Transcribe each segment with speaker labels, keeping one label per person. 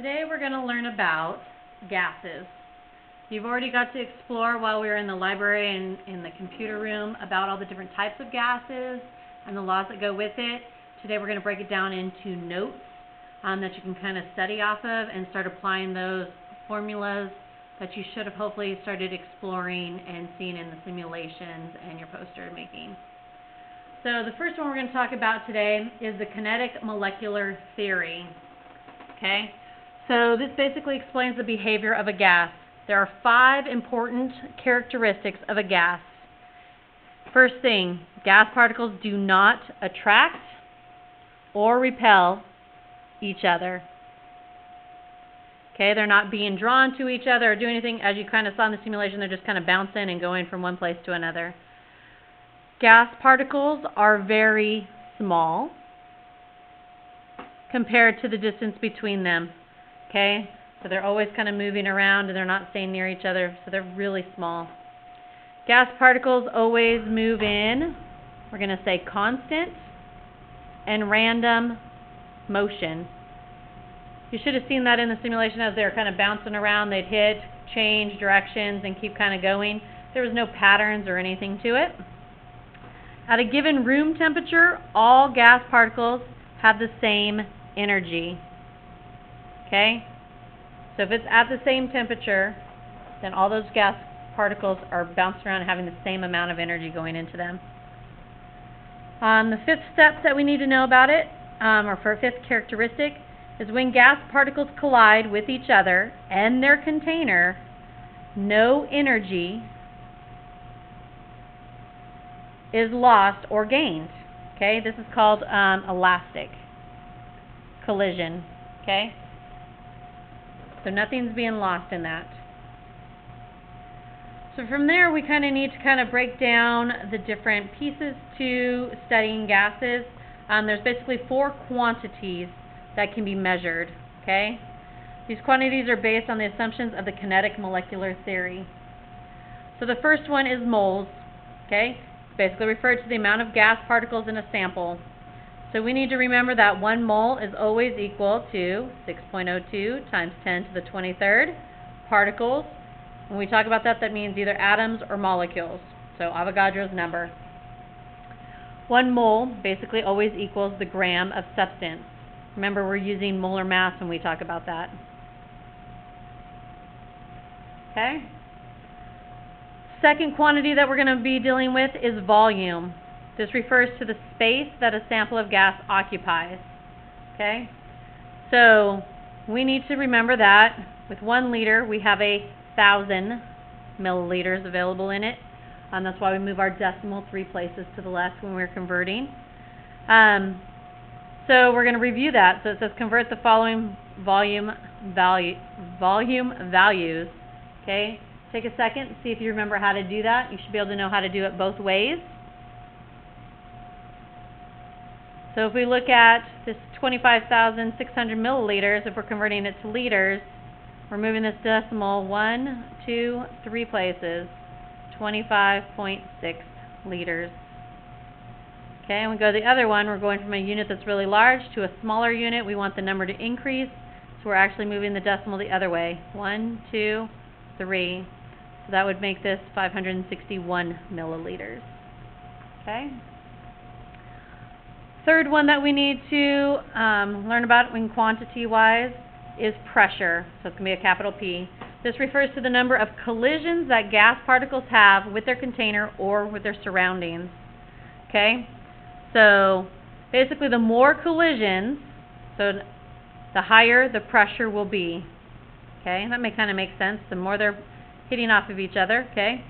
Speaker 1: Today we're going to learn about gases. You've already got to explore while we were in the library and in the computer room about all the different types of gases and the laws that go with it. Today we're going to break it down into notes that you can kind of study off of and start applying those formulas that you should have hopefully started exploring and seeing in the simulations and your poster making. So the first one we're going to talk about today is the kinetic molecular theory. Okay? So this basically explains the behavior of a gas. There are 5 important characteristics of a gas. First thing, gas particles do not attract or repel each other. Okay, they're not being drawn to each other or doing anything. As you kind of saw in the simulation, they're just kind of bouncing and going from one place to another. Gas particles are very small compared to the distance between them. Okay, so they're always kind of moving around and they're not staying near each other, so they're really small. Gas particles always move in, we're going to say constant and random motion. You should have seen that in the simulation as they were kind of bouncing around. They'd hit, change directions, and keep kind of going. There was no patterns or anything to it. At a given room temperature, all gas particles have the same energy. Okay? So if it's at the same temperature, then all those gas particles are bouncing around and having the same amount of energy going into them. The 5th step that we need to know about it, or for 5th characteristic, is when gas particles collide with each other and their container, no energy is lost or gained. Okay, this is called elastic collision. Okay, so nothing's being lost in that. So from there, we kind of need to kind of break down the different pieces to studying gases. There's basically 4 quantities that can be measured. Okay, these quantities are based on the assumptions of the kinetic molecular theory. So the first one is moles. Okay, it's basically referred to the amount of gas particles in a sample. So we need to remember that 1 mole is always equal to 6.02 times 10 to the 23rd particles. When we talk about that, that means either atoms or molecules. So Avogadro's number. 1 mole basically always equals the gram of substance. Remember, we're using molar mass when we talk about that. Okay? Second quantity that we're going to be dealing with is volume. This refers to the space that a sample of gas occupies. Okay? So we need to remember that with 1 liter, we have 1,000 milliliters available in it. That's why we move our decimal 3 places to the left when we're converting. So we're going to review that. So it says convert the following volume values. Okay? Take a second and see if you remember how to do that. You should be able to know how to do it both ways. So if we look at this 25,600 milliliters, if we're converting it to liters, we're moving this decimal 1, 2, 3 places, 25.6 liters. Okay, and we go to the other one, we're going from a unit that's really large to a smaller unit. We want the number to increase, so we're actually moving the decimal the other way. 1, 2, 3. So that would make this 561 milliliters. Okay. Third one that we need to learn about in quantity-wise is pressure. So it's going to be a capital P. This refers to the number of collisions that gas particles have with their container or with their surroundings. Okay? So basically the more collisions, so the higher the pressure will be. Okay? That may kind of make sense. The more they're hitting off of each other. Okay?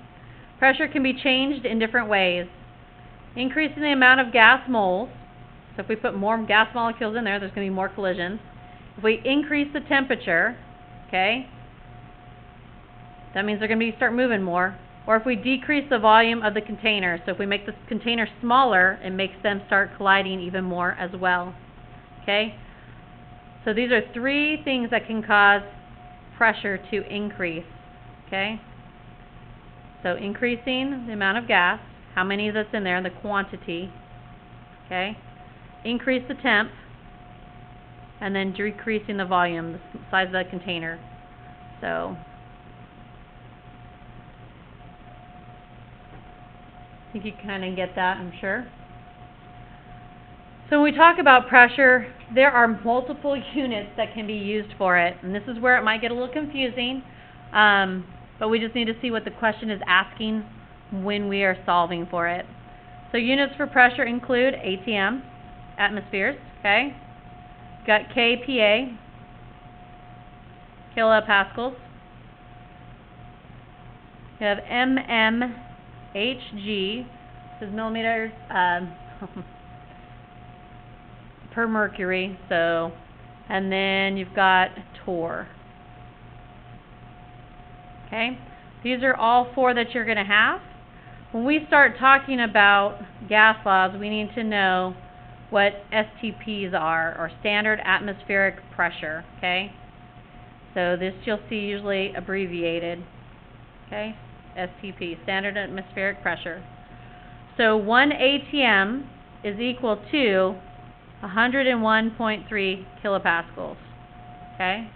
Speaker 1: Pressure can be changed in different ways. Increasing the amount of gas moles. So if we put more gas molecules in there, there's going to be more collisions. If we increase the temperature, okay, that means they're going to start moving more. Or if we decrease the volume of the container, so if we make the container smaller, it makes them start colliding even more as well. Okay? So these are 3 things that can cause pressure to increase. Okay? So increasing the amount of gas, how many that's in there, the quantity. Okay? Increase the temp, and then decreasing the volume, the size of the container. So I think you kind of get that, I'm sure. So when we talk about pressure, there are multiple units that can be used for it, and this is where it might get a little confusing, but we just need to see what the question is asking when we are solving for it. So units for pressure include ATM, atmospheres, okay? Got kPa, kilopascals. You have mmHg, this is millimeters per mercury, so, and then you've got torr. Okay, these are all four that you're going to have. When we start talking about gas laws, we need to know what STPs are, or standard atmospheric pressure, okay? So this you'll see usually abbreviated, okay? STP, standard atmospheric pressure. So 1 ATM is equal to 101.3 kilopascals, okay?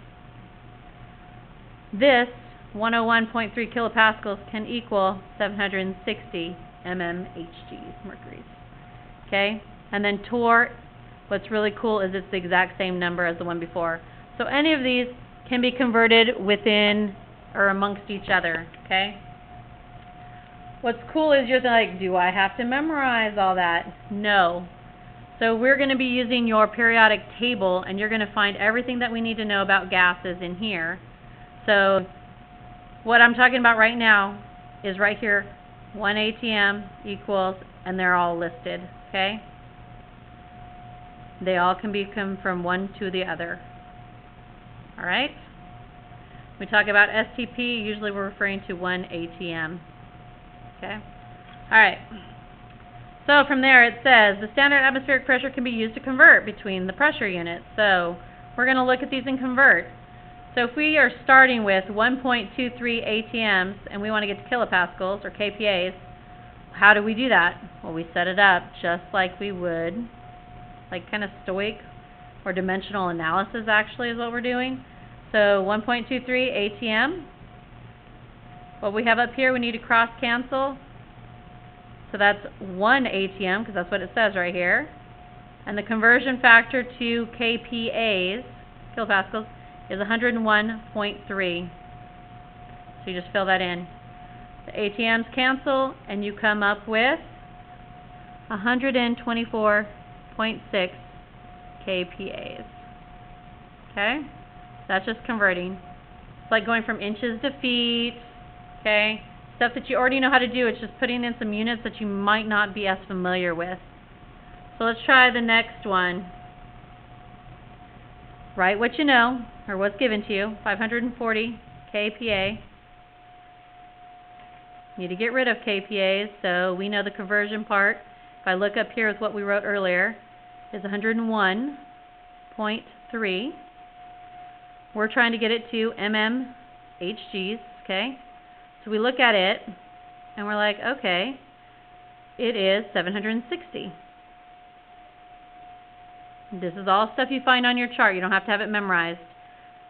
Speaker 1: This 101.3 kilopascals can equal 760 mmHg, mercuries, okay? And then torr, what's really cool is it's the exact same number as the one before. So any of these can be converted within or amongst each other, okay? What's cool is you're like, do I have to memorize all that? No. So we're going to be using your periodic table, and you're going to find everything that we need to know about gases in here. So what I'm talking about right now is right here, 1 ATM equals, and they're all listed, okay? They all can become from one to the other. All right? We talk about STP, usually we're referring to 1 ATM. Okay? All right. So from there it says, the standard atmospheric pressure can be used to convert between the pressure units. So we're going to look at these and convert. So if we are starting with 1.23 ATMs and we want to get to kilopascals or kPas, how do we do that? Well, we set it up just like we would, like kind of stoic or dimensional analysis actually is what we're doing. So 1.23 ATM. What we have up here, we need to cross cancel. So that's 1 ATM, because that's what it says right here. And the conversion factor to kPas, kilopascals, is 101.3. So you just fill that in. The ATMs cancel, and you come up with 124.6 kPas. Okay? That's just converting. It's like going from inches to feet. Okay? Stuff that you already know how to do. It's just putting in some units that you might not be as familiar with. So let's try the next one. Write what you know, or what's given to you. 540 kPa. Need to get rid of kPas, so we know the conversion part. If I look up here with what we wrote earlier, is 101.3. We're trying to get it to mmHgs, okay? So we look at it, and we're like, okay, it is 760. This is all stuff you find on your chart. You don't have to have it memorized.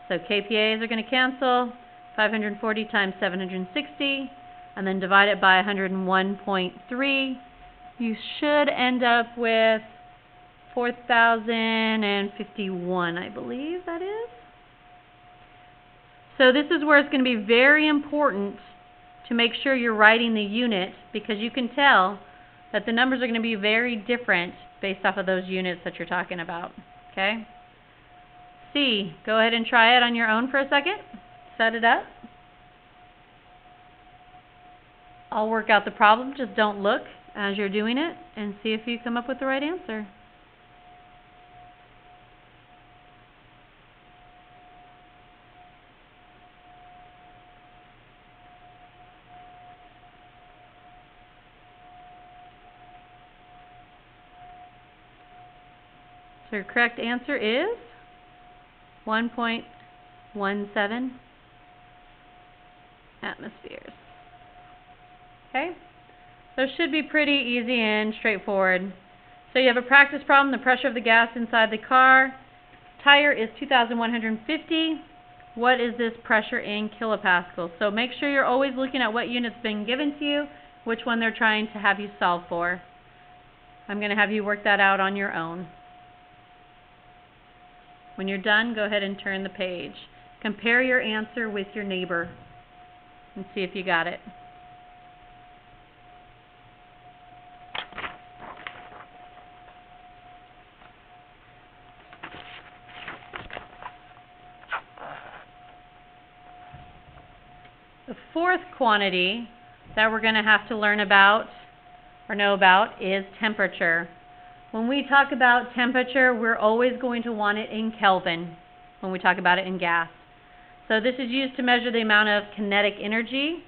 Speaker 1: So kPas are going to cancel. 540 times 760, and then divide it by 101.3. You should end up with 4,051, I believe that is. So this is where it's going to be very important to make sure you're writing the unit, because you can tell that the numbers are going to be very different based off of those units that you're talking about. Okay? C, go ahead and try it on your own for a second. Set it up. I'll work out the problem. Just don't look as you're doing it and see if you come up with the right answer. So your correct answer is 1.17 atmospheres. Okay? So it should be pretty easy and straightforward. So you have a practice problem, the pressure of the gas inside the car higher is 2,150. What is this pressure in kilopascals? So make sure you're always looking at what unit's been given to you, which one they're trying to have you solve for. I'm going to have you work that out on your own. When you're done, go ahead and turn the page. Compare your answer with your neighbor and see if you got it. The fourth quantity that we're going to have to learn about or know about is temperature. When we talk about temperature, we're always going to want it in Kelvin when we talk about it in gas. So this is used to measure the amount of kinetic energy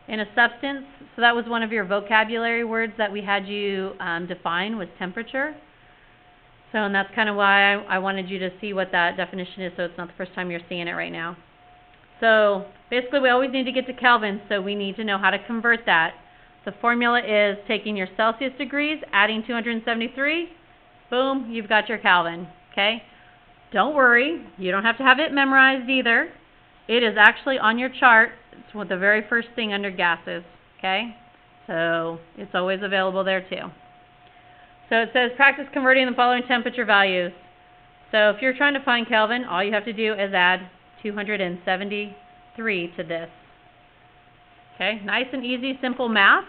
Speaker 1: in a substance. So that was one of your vocabulary words that we had you define, was temperature. So, and that's kind of why I wanted you to see what that definition is, so it's not the first time you're seeing it right now. So basically we always need to get to Kelvin, so we need to know how to convert that. The formula is taking your Celsius degrees, adding 273, boom, you've got your Kelvin, okay? Don't worry, you don't have to have it memorized either. It is actually on your chart. It's the very first thing under gases, okay? So it's always available there too. So it says practice converting the following temperature values. So if you're trying to find Kelvin, all you have to do is add 273 to this. Okay, nice and easy, simple math.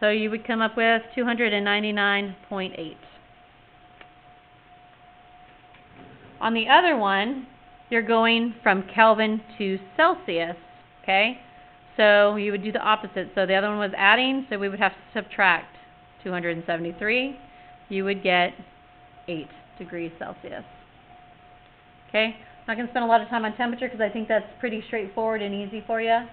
Speaker 1: So you would come up with 299.8. On the other one, you're going from Kelvin to Celsius, okay? So you would do the opposite. So the other one was adding, so we would have to subtract 273. You would get 8 degrees Celsius. Okay? I'm not going to spend a lot of time on temperature because I think that's pretty straightforward and easy for you.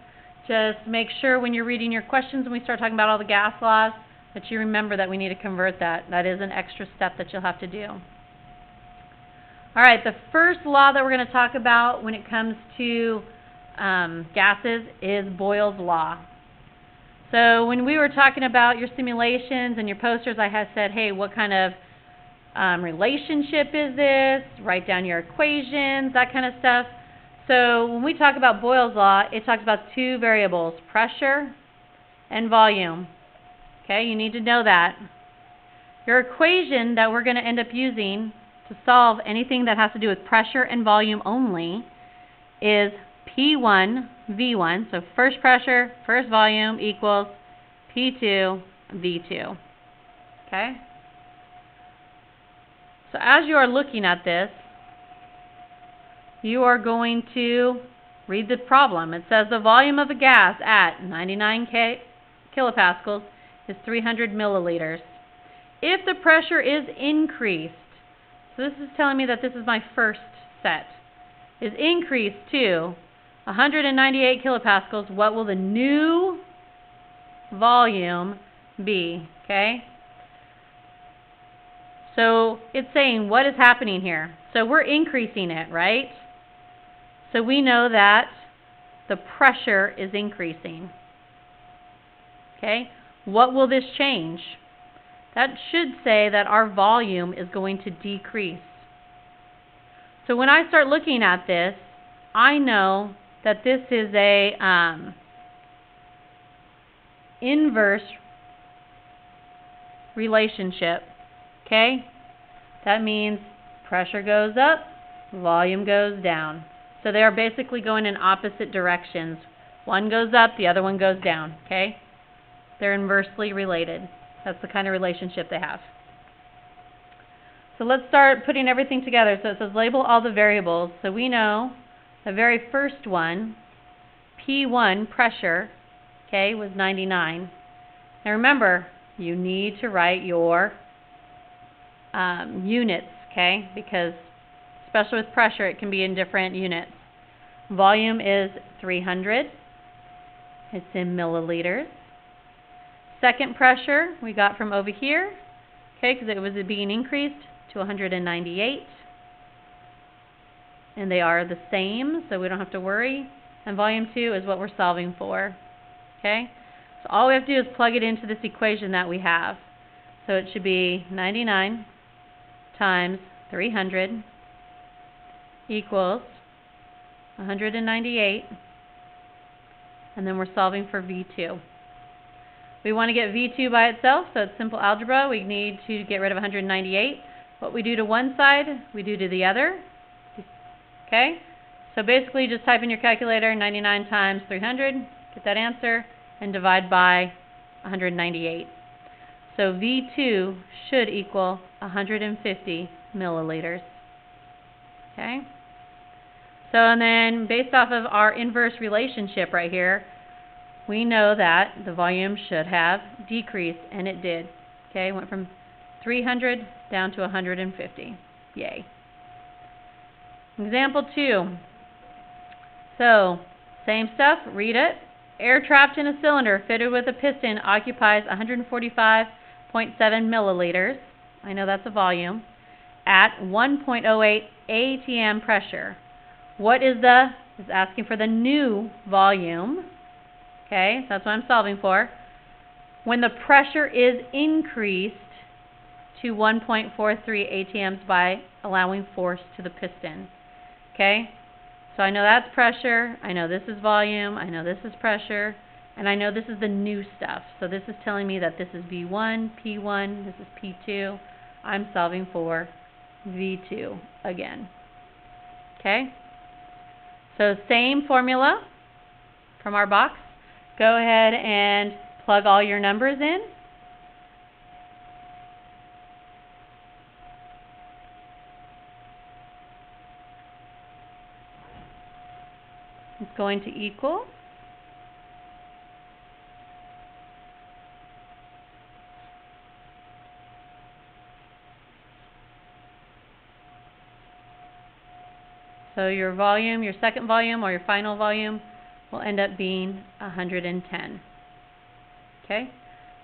Speaker 1: Just make sure when you're reading your questions and we start talking about all the gas laws that you remember that we need to convert that. That is an extra step that you'll have to do. Alright, the first law that we're going to talk about when it comes to gases is Boyle's Law. So when we were talking about your simulations and your posters, I had said, hey, what kind of relationship is this? Write down your equations, that kind of stuff. So when we talk about Boyle's Law, it talks about two variables, pressure and volume. Okay, you need to know that. Your equation that we're going to end up using to solve anything that has to do with pressure and volume only is P1 V1, so first pressure, first volume equals P2 V2. Okay? So as you are looking at this, you are going to read the problem. It says the volume of a gas at 99 kilopascals is 300 milliliters. If the pressure is increased, so this is telling me that this is my first set, is increased to 198 kilopascals, what will the new volume be? Okay? So it's saying what is happening here. So we're increasing it, right? So we know that the pressure is increasing. Okay? What will this change? That should say that our volume is going to decrease. So when I start looking at this, I know that this is a inverse relationship. Okay? That means pressure goes up, volume goes down. So they are basically going in opposite directions. One goes up, the other one goes down. Okay? They're inversely related. That's the kind of relationship they have. So let's start putting everything together. So it says label all the variables. So we know the very first one, P1, pressure, okay, was 99. Now remember, you need to write your units, okay, because especially with pressure, it can be in different units. Volume is 300. It's in milliliters. Second pressure we got from over here, okay, because it was being increased to 198. And they are the same, so we don't have to worry. And volume 2 is what we're solving for. Okay? So all we have to do is plug it into this equation that we have. So it should be 99 times 300 equals 198, and then we're solving for V2. We want to get V2 by itself, so it's simple algebra. We need to get rid of 198. What we do to one side, we do to the other. Okay? So basically just type in your calculator 99 times 300, get that answer, and divide by 198. So V2 should equal 150 milliliters. Okay? So and then based off of our inverse relationship right here, we know that the volume should have decreased, and it did. Okay, went from 300 down to 150. Yay. Example 2. So, same stuff, read it. Air trapped in a cylinder fitted with a piston occupies 145.7 milliliters. I know that's a volume. At 1.08 atm pressure. What is it's asking for the new volume. Okay, so that's what I'm solving for. When the pressure is increased to 1.43 atms by allowing force to the piston. Okay, so I know that's pressure, I know this is volume, I know this is pressure, and I know this is the new stuff. So this is telling me that this is V1, P1, this is P2. I'm solving for V2 again. Okay, so same formula from our box. Go ahead and plug all your numbers in. It's going to equal so your volume, your second volume or your final volume will end up being 110. Okay?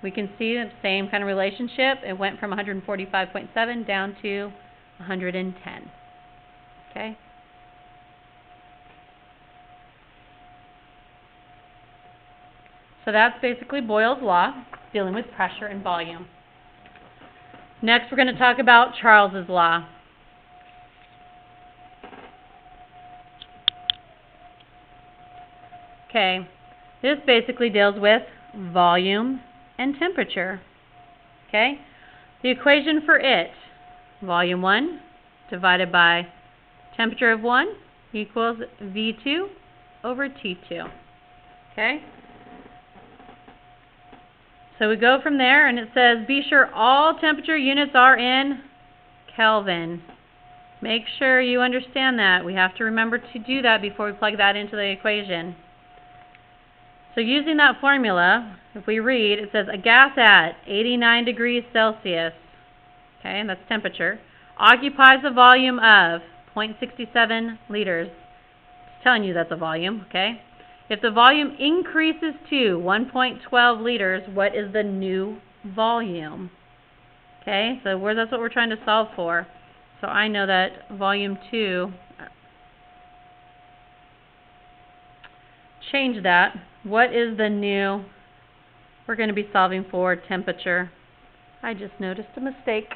Speaker 1: We can see the same kind of relationship. It went from 145.7 down to 110. Okay? So that's basically Boyle's law, dealing with pressure and volume. Next, we're going to talk about Charles's law. Okay, this basically deals with volume and temperature. Okay, the equation for it, volume 1 divided by temperature of 1 equals V2 over T2. Okay, so we go from there, and it says be sure all temperature units are in Kelvin. Make sure you understand that. We have to remember to do that before we plug that into the equation. So using that formula, if we read, it says a gas at 89 degrees Celsius, okay, and that's temperature, occupies a volume of 0.67 liters. It's telling you that's a volume, okay? If the volume increases to 1.12 liters, what is the new volume? Okay, so that's what we're trying to solve for. So I know that volume 2, change that. What is the new? We're going to be solving for temperature. I just noticed a mistake.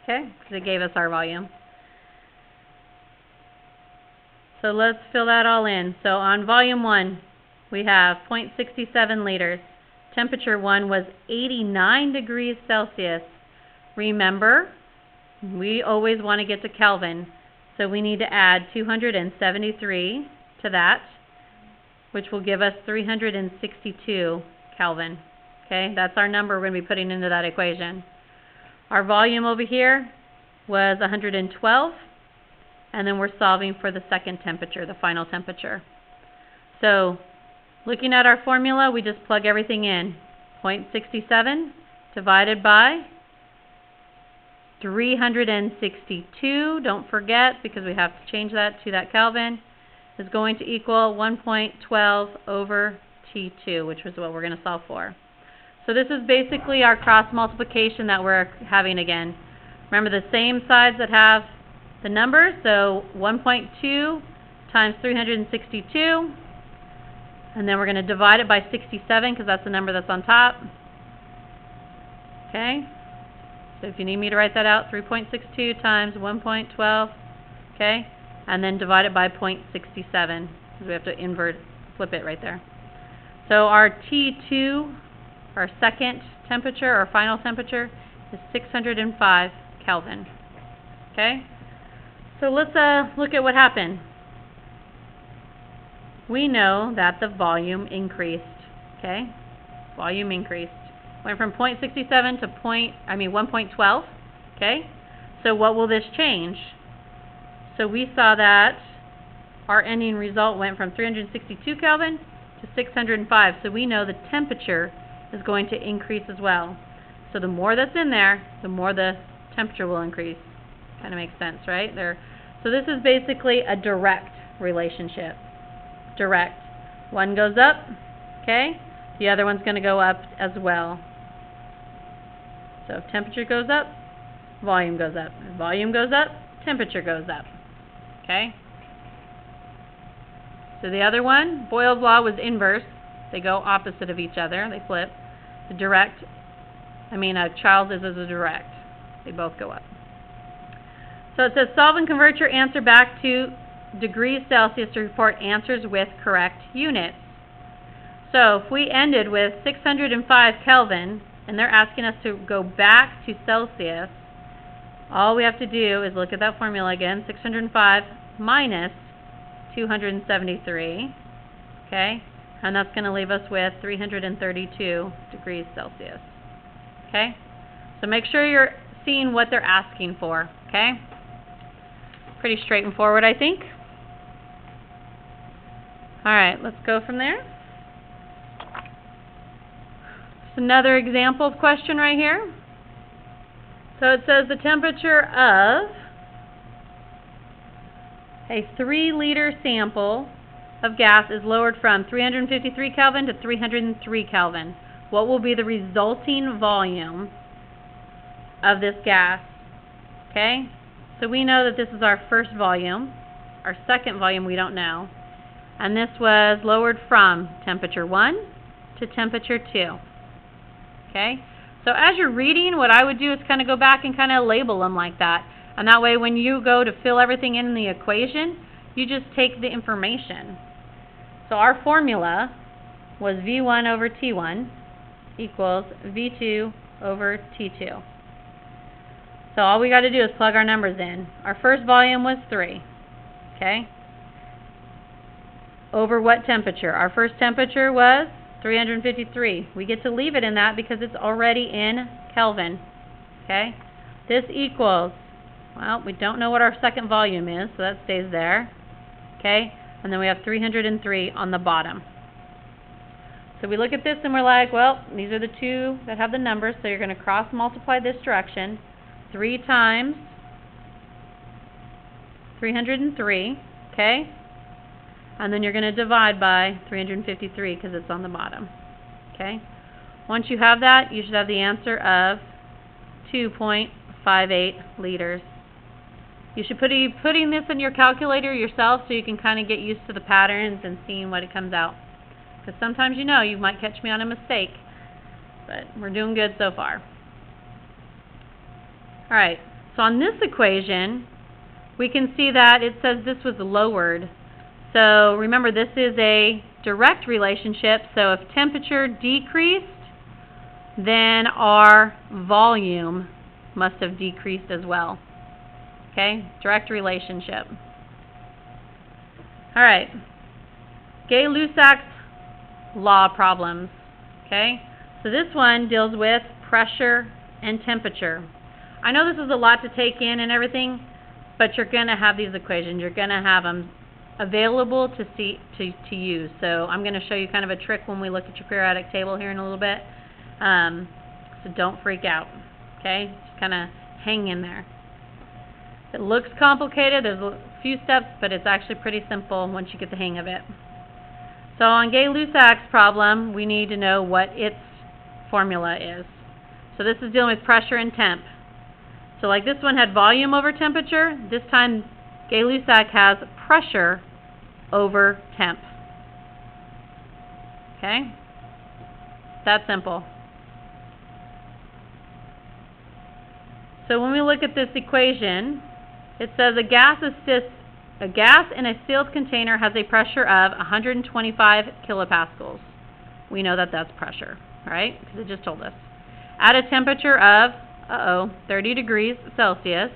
Speaker 1: Okay, because it gave us our volume. So let's fill that all in. So on volume 1, we have 0.67 liters. Temperature 1 was 89 degrees Celsius. Remember, we always want to get to Kelvin, so we need to add 273 to that, which will give us 362 Kelvin. Okay, that's our number we're going to be putting into that equation. Our volume over here was 112, and then we're solving for the second temperature, the final temperature. So, looking at our formula, we just plug everything in. 0.67 divided by 362, don't forget, because we have to change that to that Kelvin, is going to equal 1.12 over T2, which is what we're going to solve for. So this is basically our cross multiplication that we're having again. Remember the same sides that have the numbers, so 1.2 times 362, And then we're going to divide it by 67 because that's the number that's on top. Okay? So if you need me to write that out, 3.62 times 1.12. Okay? And then divide it by 0.67 because we have to flip it right there. So our T2, our second temperature, our final temperature, is 605 Kelvin. Okay? So let's look at what happened. We know that the volume increased. Okay? Volume increased. Went from 0.67 to 1.12. Okay? So what will this change? So we saw that our ending result went from 362 Kelvin to 605. So we know the temperature is going to increase as well. So the more that's in there, the more the temperature will increase. Kind of makes sense, right? So this is basically a direct relationship. Direct. One goes up, okay? The other one's going to go up as well. So if temperature goes up, volume goes up. If volume goes up, temperature goes up. Okay? So the other one, Boyle's law was inverse. They go opposite of each other. They flip. Charles is as a direct. They both go up. So it says solve and convert your answer back to degrees Celsius to report answers with correct units. So if we ended with 605 Kelvin and they're asking us to go back to Celsius, all we have to do is look at that formula again, 605 minus 273, okay? And that's going to leave us with 332 degrees Celsius, okay? So make sure you're seeing what they're asking for, okay? Pretty straightforward, I think. All right, let's go from there. Just another example of question right here. So it says the temperature of a 3-liter sample of gas is lowered from 353 Kelvin to 303 Kelvin. What will be the resulting volume of this gas? Okay? So we know that this is our first volume. Our second volume we don't know. And this was lowered from temperature 1 to temperature 2. Okay? So as you're reading, what I would do is kind of go back and kind of label them like that. And that way when you go to fill everything in the equation, you just take the information. So our formula was V1 over T1 equals V2 over T2. So all we got to do is plug our numbers in. Our first volume was 3. Okay? Over what temperature? Our first temperature was 353. We get to leave it in that because it's already in Kelvin. Okay? This equals, well, we don't know what our second volume is, so that stays there. Okay? And then we have 303 on the bottom. So we look at this and we're like, well, these are the two that have the numbers, so you're going to cross multiply this direction. 3 times 303, okay? And then you're going to divide by 353 because it's on the bottom, okay? Once you have that, you should have the answer of 2.58 liters. You should be putting this in your calculator yourself so you can kind of get used to the patterns and seeing what it comes out. Because sometimes you might catch me on a mistake. But we're doing good so far. Alright, so on this equation, we can see that it says this was lowered. So remember, this is a direct relationship. So if temperature decreased, then our volume must have decreased as well. Okay, direct relationship. Alright, Gay-Lussac's law problems. Okay, so this one deals with pressure and temperature. I know this is a lot to take in and everything, but you're going to have these equations. You're going to have them available to use. So I'm going to show you kind of a trick when we look at your periodic table here in a little bit. So don't freak out. Okay, just kind of hang in there. It looks complicated. There's a few steps, but it's actually pretty simple once you get the hang of it. So on Gay-Lussac's problem, we need to know what its formula is. So this is dealing with pressure and temp. So like this one had volume over temperature, this time Gay-Lussac has pressure over temp. Okay? That simple. So when we look at this equation, it says a gas in a sealed container has a pressure of 125 kilopascals. We know that that's pressure, right? Because it just told us. At a temperature of, 30 degrees Celsius,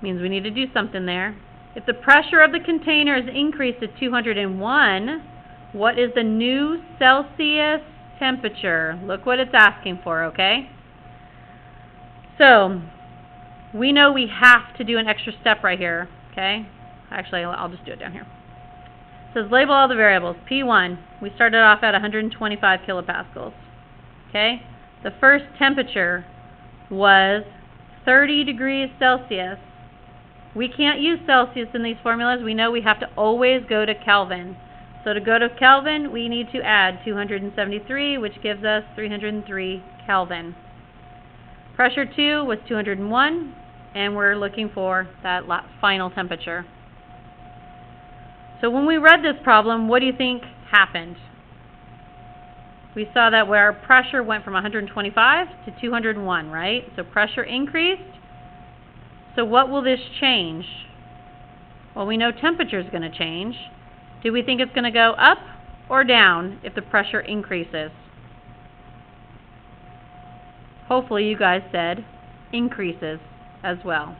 Speaker 1: means we need to do something there. If the pressure of the container is increased to 201, what is the new Celsius temperature? Look what it's asking for, okay? So, we know we have to do an extra step right here, okay? Actually, I'll just do it down here. It says label all the variables. P1, we started off at 125 kilopascals, okay? The first temperature was 30 degrees Celsius. We can't use Celsius in these formulas. We know we have to always go to Kelvin. So to go to Kelvin, we need to add 273, which gives us 303 Kelvin. Pressure 2 was 201, and we're looking for that final temperature. So when we read this problem, what do you think happened? We saw that where our pressure went from 125 to 201, right? So pressure increased. So what will this change? Well, we know temperature is going to change. Do we think it's going to go up or down if the pressure increases? Hopefully you guys said increases as well.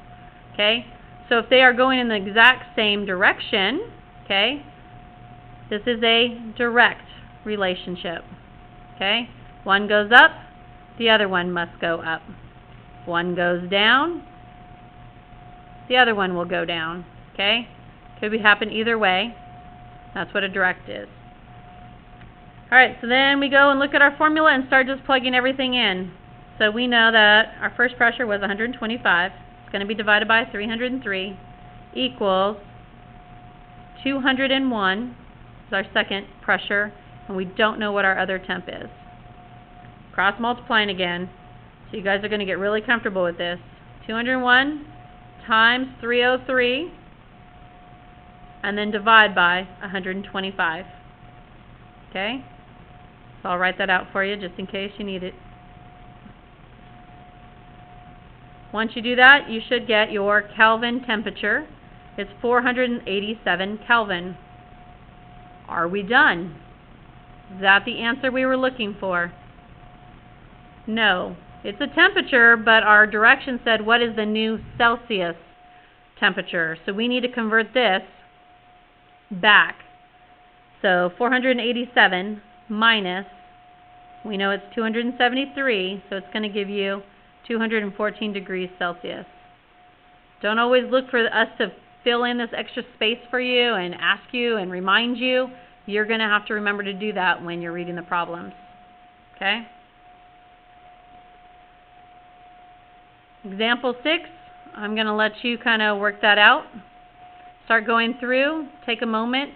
Speaker 1: Okay? So if they are going in the exact same direction, okay, this is a direct relationship. Okay? One goes up, the other one must go up. One goes down, the other one will go down. Okay? Could happen either way. That's what a direct is. Alright, so then we go and look at our formula and start just plugging everything in. So we know that our first pressure was 125. It's going to be divided by 303 equals 201 is our second pressure, and we don't know what our other temp is. Cross multiplying again. So you guys are going to get really comfortable with this. 201 times 303, and then divide by 125. Okay? So I'll write that out for you just in case you need it. Once you do that, you should get your Kelvin temperature. It's 487 Kelvin. Are we done? Is that the answer we were looking for? No. It's a temperature, but our direction said what is the new Celsius temperature. So we need to convert this back. So 487 minus, we know it's 273, so it's going to give you 214 degrees Celsius. Don't always look for us to fill in this extra space for you and ask you and remind you. You're going to have to remember to do that when you're reading the problems. Okay? Example 6, I'm going to let you kind of work that out. Start going through. Take a moment.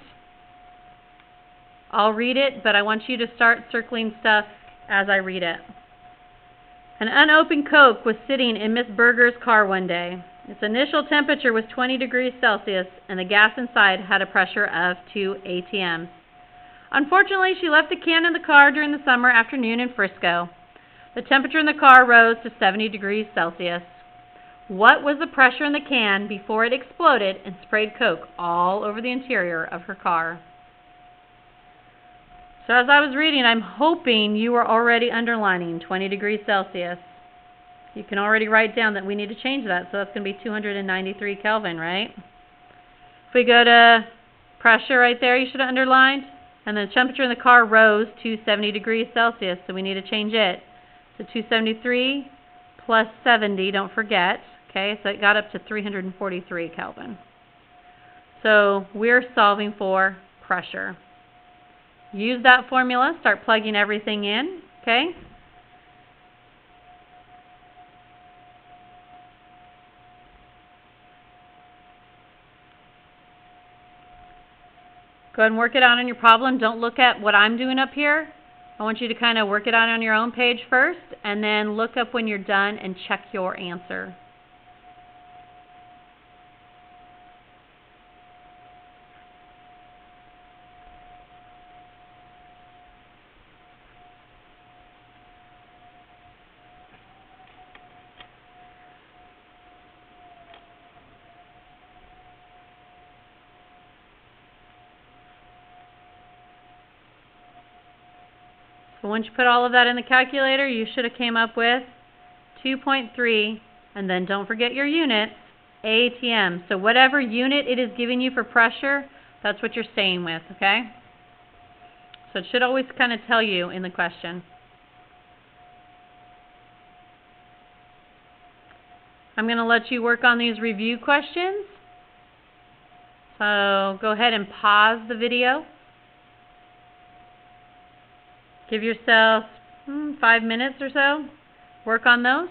Speaker 1: I'll read it, but I want you to start circling stuff as I read it. An unopened Coke was sitting in Miss Berger's car one day. Its initial temperature was 20 degrees Celsius, and the gas inside had a pressure of 2 atms. Unfortunately, she left the can in the car during the summer afternoon in Frisco. The temperature in the car rose to 70 degrees Celsius. What was the pressure in the can before it exploded and sprayed Coke all over the interior of her car? So as I was reading, I'm hoping you were already underlining 20 degrees Celsius. You can already write down that we need to change that, so that's going to be 293 Kelvin, right? If we go to pressure right there, you should have underlined. And the temperature in the car rose to 70 degrees Celsius, so we need to change it. So 273 plus 70, don't forget. Okay, so it got up to 343 Kelvin. So we're solving for pressure. Use that formula, start plugging everything in, okay? Go ahead and work it out on your problem. Don't look at what I'm doing up here. I want you to kind of work it out on your own page first, and then look up when you're done and check your answer. So once you put all of that in the calculator, you should have came up with 2.3, and then don't forget your units, ATM. So whatever unit it is giving you for pressure, that's what you're staying with, okay? So it should always kind of tell you in the question. I'm going to let you work on these review questions. So go ahead and pause the video. Give yourself 5 minutes or so. Work on those.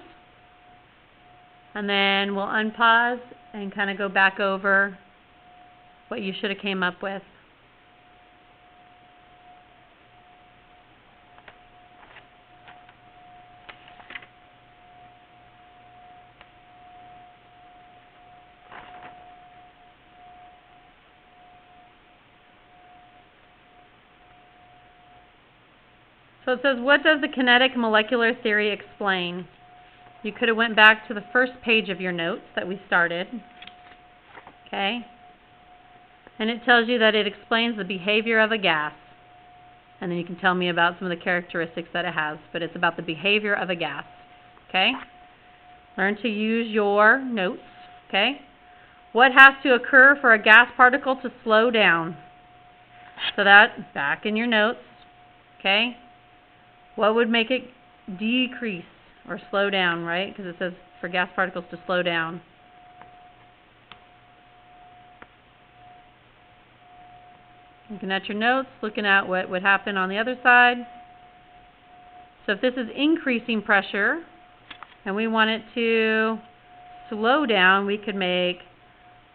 Speaker 1: And then we'll unpause and kind of go back over what you should have came up with. So it says, what does the kinetic molecular theory explain? You could have went back to the first page of your notes that we started. Okay? And it tells you that it explains the behavior of a gas. And then you can tell me about some of the characteristics that it has. But it's about the behavior of a gas. Okay? Learn to use your notes. Okay? What has to occur for a gas particle to slow down? So that, back in your notes. Okay? What would make it decrease or slow down, right? Because it says for gas particles to slow down. Looking at your notes, looking at what would happen on the other side. So if this is increasing pressure and we want it to slow down, we could make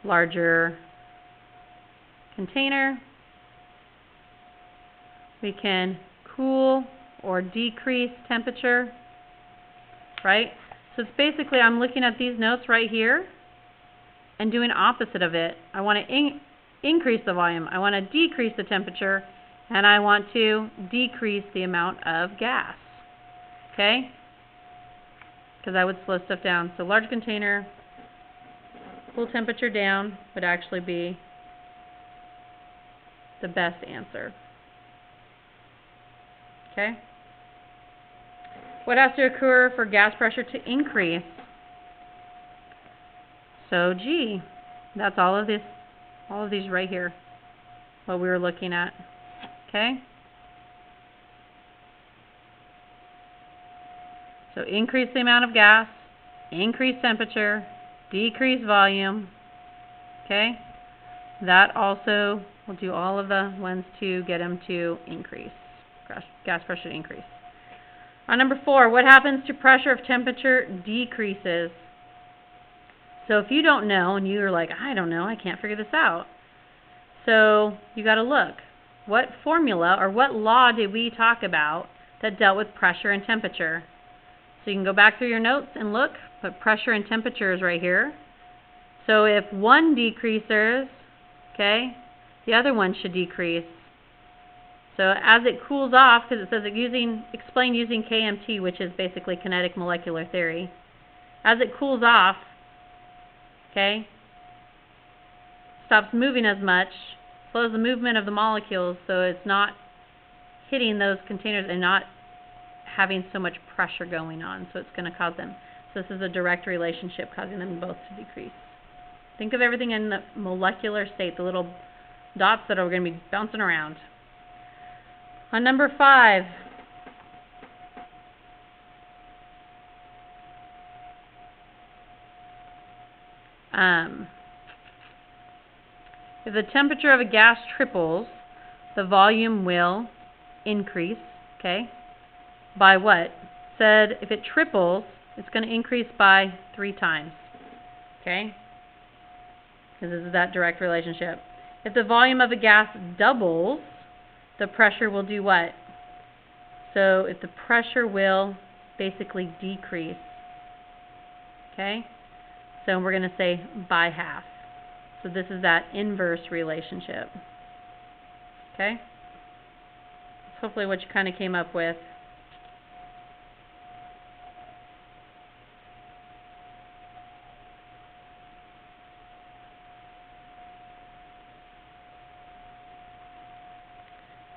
Speaker 1: larger container. We can cool or decrease temperature, right? So it's basically, I'm looking at these notes right here and doing opposite of it. I want to increase the volume, I want to decrease the temperature, and I want to decrease the amount of gas, okay? Because I would slow stuff down. So large container, cool temperature down would actually be the best answer, okay? What has to occur for gas pressure to increase? So G, that's all of these right here, what we were looking at, okay? So increase the amount of gas, increase temperature, decrease volume, okay? That also will do all of the ones to get them to increase, gas pressure to increase. On number 4, what happens to pressure if temperature decreases? So if you don't know and you're like, I don't know, I can't figure this out. So you got to look. What formula or what law did we talk about that dealt with pressure and temperature? So you can go back through your notes and look, but pressure and temperature is right here. So if one decreases, okay, the other one should decrease. So as it cools off, because it says explain using KMT, which is basically kinetic molecular theory. As it cools off, okay, stops moving as much, slows the movement of the molecules, so it's not hitting those containers and not having so much pressure going on, so it's going to cause them. So this is a direct relationship causing them both to decrease. Think of everything in the molecular state, the little dots that are going to be bouncing around. On number 5, if the temperature of a gas triples, the volume will increase, okay? By what? Said if it triples, it's going to increase by 3 times, okay? Because this is that direct relationship. If the volume of a gas doubles, the pressure will do what? So if the pressure will basically decrease, okay? So we're going to say by half. So this is that inverse relationship, okay? That's hopefully what you kind of came up with.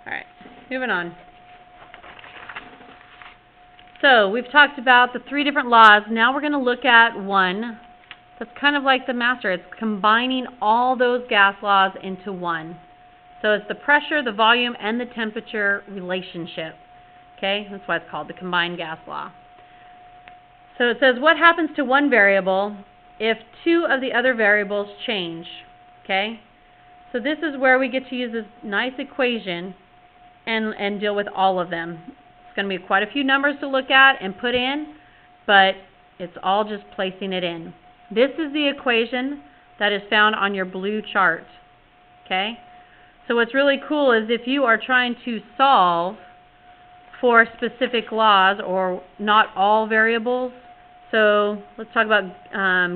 Speaker 1: All right, moving on. So we've talked about the 3 different laws. Now we're going to look at one that's kind of like the master. It's combining all those gas laws into one. So it's the pressure, the volume, and the temperature relationship. Okay, that's why it's called the combined gas law. So it says what happens to one variable if 2 of the other variables change. Okay, so this is where we get to use this nice equation and deal with all of them. It's going to be quite a few numbers to look at and put in, but it's all just placing it in. This is the equation that is found on your blue chart. Okay, so what's really cool is if you are trying to solve for specific laws or not all variables. So let's talk about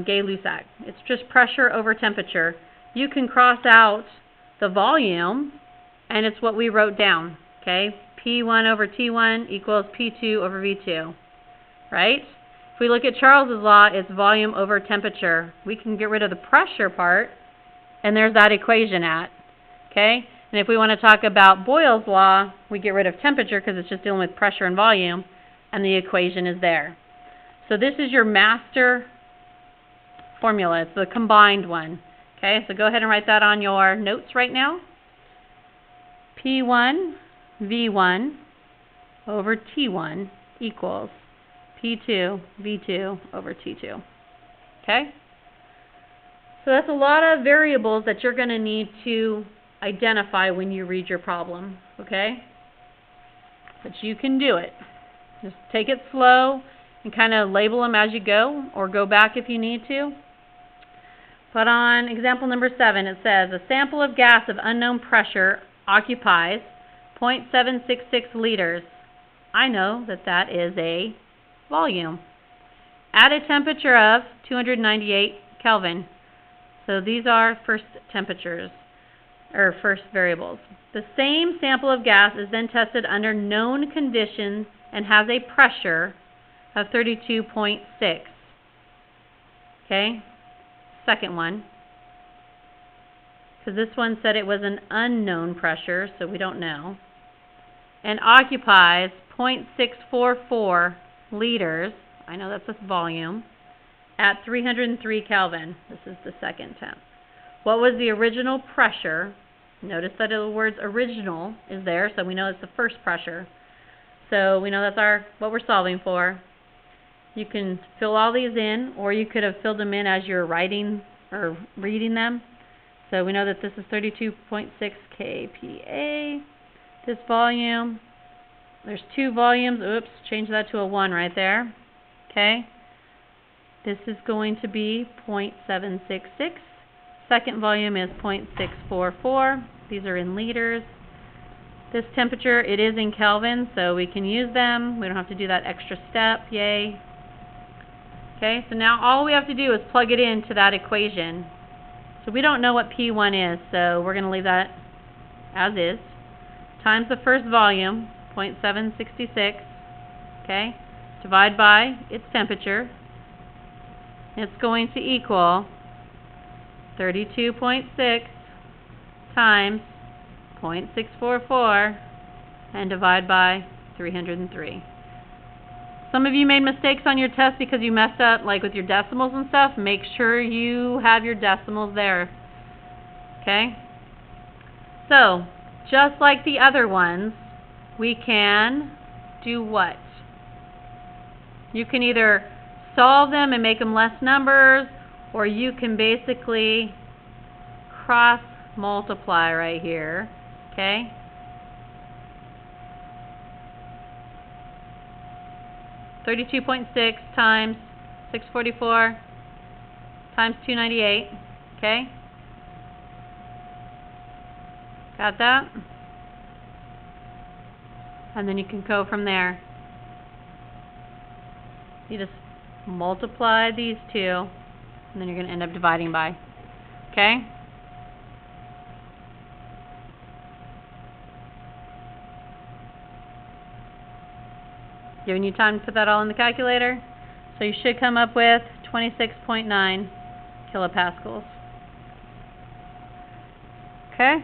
Speaker 1: Gay-Lussac. It's just pressure over temperature. You can cross out the volume, and it's what we wrote down. Okay, P1 over T1 equals P2 over V2, right? If we look at Charles's law, it's volume over temperature. We can get rid of the pressure part, and there's that equation at. Okay, and if we want to talk about Boyle's law, we get rid of temperature because it's just dealing with pressure and volume, and the equation is there. So this is your master formula. It's the combined one. Okay, so go ahead and write that on your notes right now. P1 V1 over T1 equals P2 V2 over T2. Okay? So that's a lot of variables that you're going to need to identify when you read your problem. Okay? But you can do it. Just take it slow and kind of label them as you go, or go back if you need to. But on example number 7, it says, a sample of gas of unknown pressure occupies 0.766 liters. I know that that is a volume. At a temperature of 298 Kelvin. So these are first temperatures, or first variables. The same sample of gas is then tested under known conditions and has a pressure of 32.6. Okay? Second one. Because this one said it was an unknown pressure, so we don't know. And occupies 0.644 liters. I know that's a volume. At 303 Kelvin. This is the second temp. What was the original pressure? Notice that the words original is there, so we know it's the first pressure. So we know that's what we're solving for. You can fill all these in, or you could have filled them in as you're writing or reading them. So we know that this is 32.6 kPa. This volume, there's 2 volumes. Oops, change that to a 1 right there. Okay. This is going to be 0.766. Second volume is 0.644. These are in liters. This temperature, it is in Kelvin, so we can use them. We don't have to do that extra step. Yay. Okay, so now all we have to do is plug it into that equation. So we don't know what P1 is, so we're going to leave that as is. Times the first volume, 0.766. Okay, divide by its temperature. It's going to equal 32.6 times 0.644 and divide by 303. Some of you made mistakes on your test because you messed up like with your decimals and stuff. Make sure you have your decimals there. Okay? So, just like the other ones, we can do what? You can either solve them and make them less numbers, or you can basically cross multiply right here. Okay? $32.6 times 644 times 298. Okay? Got that? And then you can go from there. You just multiply these two, and then you're going to end up dividing by. Okay? Giving you time to put that all in the calculator. So you should come up with 26.9 kilopascals. Okay?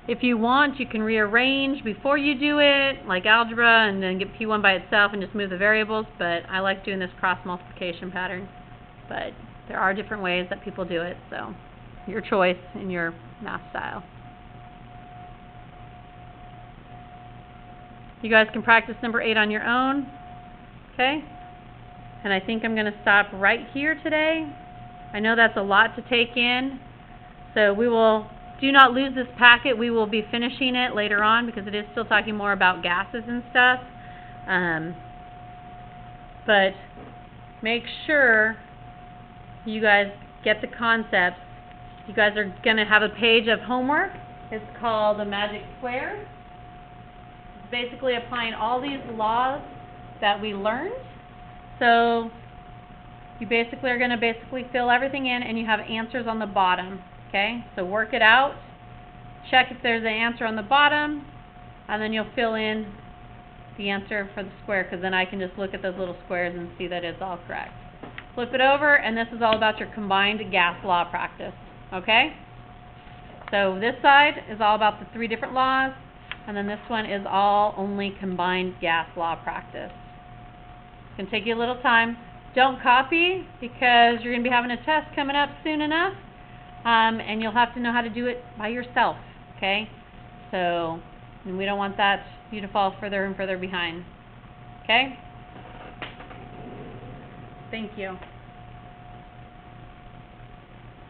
Speaker 1: If you want, you can rearrange before you do it, like algebra, and then get P1 by itself and just move the variables, but I like doing this cross multiplication pattern. But there are different ways that people do it, so your choice in your math style. You guys can practice number 8 on your own, okay? And I think I'm going to stop right here today. I know that's a lot to take in, so do not lose this packet. We will be finishing it later on because it is still talking more about gases and stuff. But make sure you guys get the concepts. You guys are going to have a page of homework. It's called the Magic Square. It's basically applying all these laws that we learned. So you basically are going to fill everything in, and you have answers on the bottom. Okay, so work it out, check if there's an answer on the bottom, and then you'll fill in the answer for the square, because then I can just look at those little squares and see that it's all correct. Flip it over, and this is all about your combined gas law practice. Okay, so this side is all about the 3 different laws, and then this one is all only combined gas law practice. It's going to take you a little time. Don't copy, because you're going to be having a test coming up soon enough. And you'll have to know how to do it by yourself, okay? So, and we don't want you to fall further and further behind, okay? Thank you.